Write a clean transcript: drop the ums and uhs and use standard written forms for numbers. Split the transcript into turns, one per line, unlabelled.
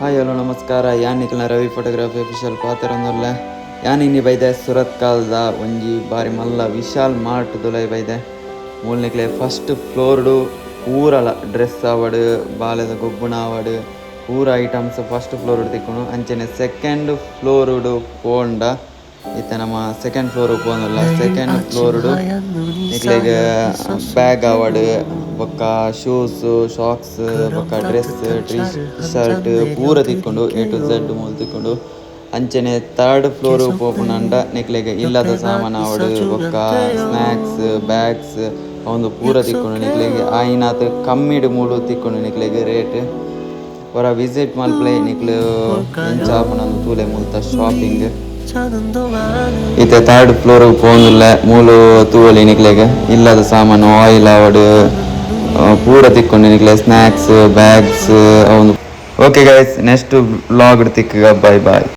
Hi hello ನಮಸ್ಕಾರ ಯಾನ್ ನಿಖಿಲ್ನ Ravi photography official ಪಾತ್ರನಲ್ಲ ಯಾನ್ ಇನ್ನಿ ಬೈದೆ ಸುರತ್ ಕಾಲದ ಒಂಜಿ ಬಾರಿ ಮಲ್ಲ ವಿಶಾಲ್ ಮಾರ್ಟ್ ದುಲೈ ಬೈದೆ ಮೂಲ್ನಿಕ್ಲೆ ಫಸ್ಟ್ ಫ್ಲೋರ್ಡು ಪೂರಲ ಡ್ರೆಸ್ ಆವಡ್ ಬಾಲೆದ ಗೊಬ್ಬುಣ ಆವಡ್ ಪೂರ ಐಟಮ್ಸ್ ಫಸ್ಟ್ ಫ್ಲೋರ್ಡ್ ತಿಕ್ಕುಂಡು ಅಂಚನೆ ಸೆಕೆಂಡ್ ಫ್ಲೋರ್ಡು ಪೋಂಡ ಇತ್ತೆ ನಮ್ಮ ಸೆಕೆಂಡ್ ಫ್ಲೋರ್ ಪೋನಲ್ಲ ಸೆಕೆಂಡ್ ಫ್ಲೋರ್ಡು ನಿಕ್ಲೆಗ್ ಬ್ಯಾಗ್ ಆವಡ್ ಬೊಕ್ಕ ಶೂಸ್ ಶಾಕ್ಸ್ ಬೊಕ್ಕ ಡ್ರೆಸ್ ಟಿ ಶರ್ಟ್ ಪೂರ ತಿಕ್ಕೊಂಡು A to Z ಮೂಲು ತಿಕ್ಕೊಂಡು ಅಂಚನೆ ಥರ್ಡ್ ಫ್ಲೋರ್ ಪೋಪುನಂಡ ನಿಕ್ಲೆಗ್ ಇಲ್ಲದ ಸಾಮಾನು ಆವಡ್ ಬೊಕ್ಕ ಸ್ನ್ಯಾಕ್ಸ್ ಬ್ಯಾಗ್ಸ್ ಅವಂದು ಪೂರ ತಿಕ್ಕೊಂಡು ನಿಕ್ಲೆಗ್ ಆಯ್ನಾತ್ ಕಮ್ಮಿಡ್ ಮೂಲು ತಿಕ್ಕೊಂಡು ನಿಕ್ಲೆಗ್ ರೇಟ್ ಹೊರ ವಿಸಿಟ್ ಮಲ್ಪಲೆ ನಿಕ್ಲು ಎಂಚ ಆಪುನಂದು ತೂಲೆ ಮುಲ್ತ ಶಾಪಿಂಗ್ ಇತ್ತೆ ಥರ್ಡ್ ಫ್ಲೋರ್ ಪೋಂದುಲ್ಲ ಮೂಲು ತೂವಲಿ ನಿಕ್ಲೆಗ್ ಇಲ್ಲದ ಸಾಮಾನು ಆಯಿಲ್ ಆವಡ್ ಪೂರ ತಿಕ್ಕೊಂಡು ನಿಕ್ಲೆ ಸ್ನ್ಯಾಕ್ಸ್ ಬ್ಯಾಗ್ಸ್ ಅವನು ಓಕೆ ಗೈಸ್ ನೆಕ್ಸ್ಟ್ ವ್ಲಾಗ್ ತಿಕ್ಕಗ ಬಾಯ್ ಬಾಯ್.